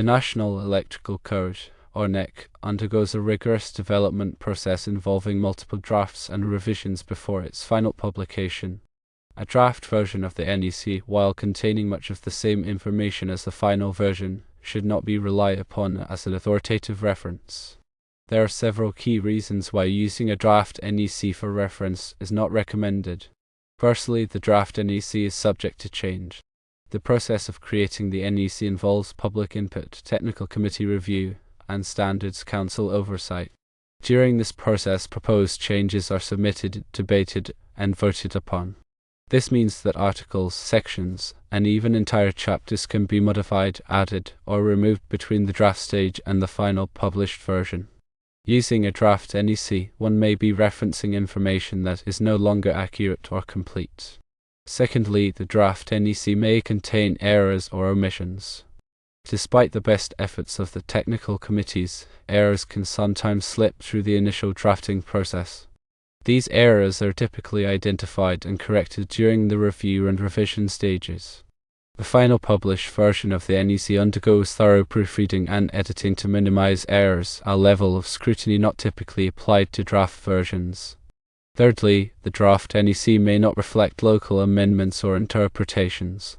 The National Electrical Code, or NEC, undergoes a rigorous development process involving multiple drafts and revisions before its final publication. A draft version of the NEC, while containing much of the same information as the final version, should not be relied upon as an authoritative reference. There are several key reasons why using a draft NEC for reference is not recommended. Firstly, the draft NEC is subject to change. The process of creating the NEC involves public input, technical committee review, and Standards Council oversight. During this process, proposed changes are submitted, debated, and voted upon. This means that articles, sections, and even entire chapters can be modified, added, or removed between the draft stage and the final published version. Using a draft NEC, one may be referencing information that is no longer accurate or complete. Secondly, the draft NEC may contain errors or omissions. Despite the best efforts of the technical committees, errors can sometimes slip through the initial drafting process. These errors are typically identified and corrected during the review and revision stages. The final published version of the NEC undergoes thorough proofreading and editing to minimize errors, a level of scrutiny not typically applied to draft versions. Thirdly, the draft NEC may not reflect local amendments or interpretations.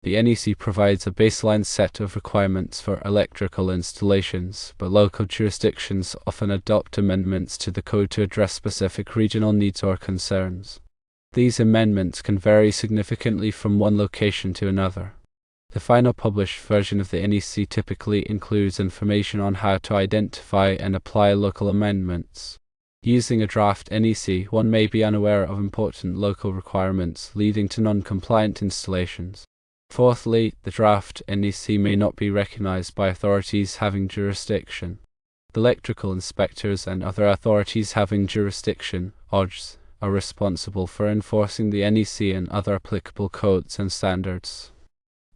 The NEC provides a baseline set of requirements for electrical installations, but local jurisdictions often adopt amendments to the code to address specific regional needs or concerns. These amendments can vary significantly from one location to another. The final published version of the NEC typically includes information on how to identify and apply local amendments. Using a draft NEC, one may be unaware of important local requirements, leading to non-compliant installations. Fourthly, the draft NEC may not be recognized by authorities having jurisdiction. The electrical inspectors and other authorities having jurisdiction, OJs, are responsible for enforcing the NEC and other applicable codes and standards.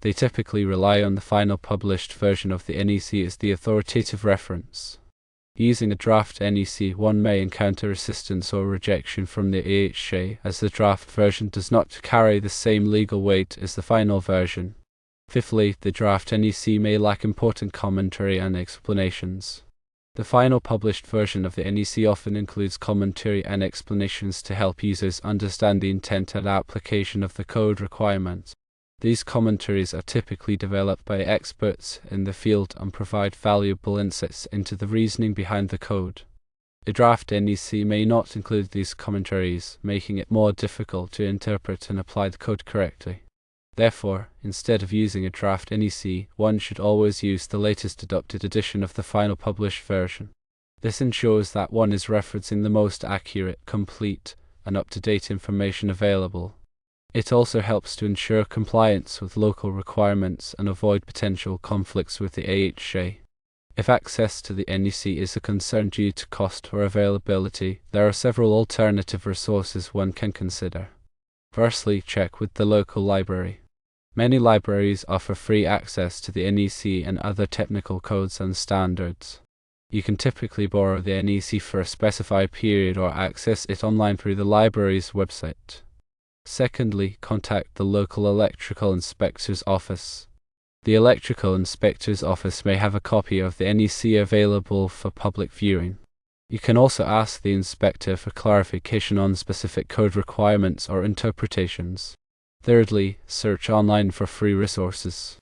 They typically rely on the final published version of the NEC as the authoritative reference. Using a draft NEC, one may encounter resistance or rejection from the AHA, as the draft version does not carry the same legal weight as the final version. Fifthly, the draft NEC may lack important commentary and explanations. The final published version of the NEC often includes commentary and explanations to help users understand the intent and application of the code requirements. These commentaries are typically developed by experts in the field and provide valuable insights into the reasoning behind the code. A draft NEC may not include these commentaries, making it more difficult to interpret and apply the code correctly. Therefore, instead of using a draft NEC, one should always use the latest adopted edition of the final published version. This ensures that one is referencing the most accurate, complete, and up-to-date information available. It also helps to ensure compliance with local requirements and avoid potential conflicts with the AHA. If access to the NEC is a concern due to cost or availability, there are several alternative resources one can consider. Firstly, check with the local library. Many libraries offer free access to the NEC and other technical codes and standards. You can typically borrow the NEC for a specified period or access it online through the library's website. Secondly, contact the local electrical inspector's office. The electrical inspector's office may have a copy of the NEC available for public viewing. You can also ask the inspector for clarification on specific code requirements or interpretations. Thirdly, search online for free resources.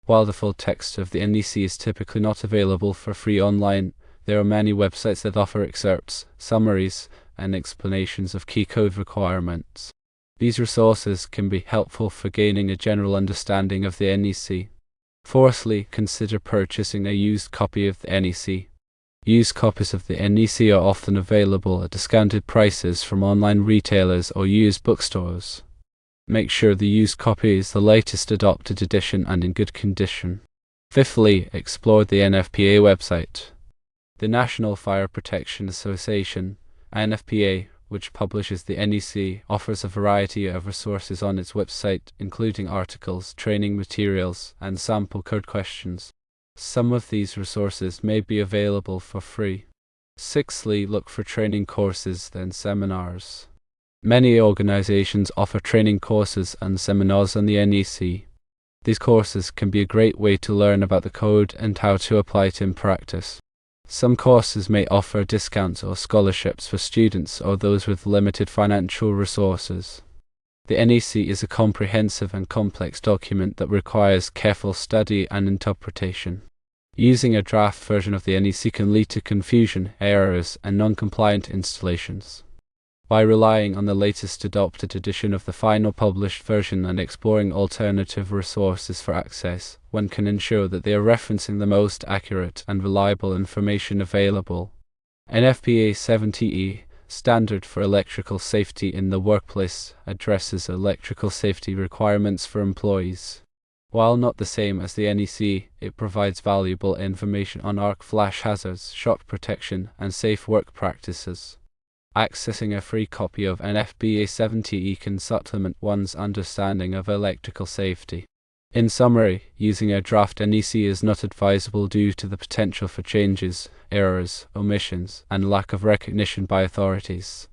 While the full text of the NEC is typically not available for free online, there are many websites that offer excerpts, summaries, and explanations of key code requirements. These resources can be helpful for gaining a general understanding of the NEC. Fourthly, consider purchasing a used copy of the NEC. Used copies of the NEC are often available at discounted prices from online retailers or used bookstores. Make sure the used copy is the latest adopted edition and in good condition. Fifthly, explore the NFPA website. The National Fire Protection Association, NFPA, which publishes the NEC, offers a variety of resources on its website, including articles, training materials, and sample code questions. Some of these resources may be available for free. Sixthly, look for training courses and seminars. Many organizations offer training courses and seminars on the NEC. These courses can be a great way to learn about the code and how to apply it in practice. Some courses may offer discounts or scholarships for students or those with limited financial resources. The NEC is a comprehensive and complex document that requires careful study and interpretation. Using a draft version of the NEC can lead to confusion, errors, and non-compliant installations. By relying on the latest adopted edition of the final published version and exploring alternative resources for access, one can ensure that they are referencing the most accurate and reliable information available. NFPA 70E, Standard for Electrical Safety in the Workplace, addresses electrical safety requirements for employees. While not the same as the NEC, it provides valuable information on arc flash hazards, shock protection, and safe work practices. Accessing a free copy of NFPA 70E can supplement one's understanding of electrical safety. In summary, using a draft NEC is not advisable due to the potential for changes, errors, omissions, and lack of recognition by authorities.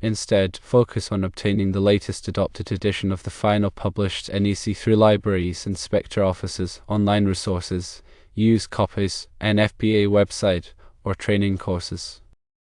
Instead, focus on obtaining the latest adopted edition of the final published NEC through libraries, inspector offices, online resources, used copies, NFPA website, or training courses.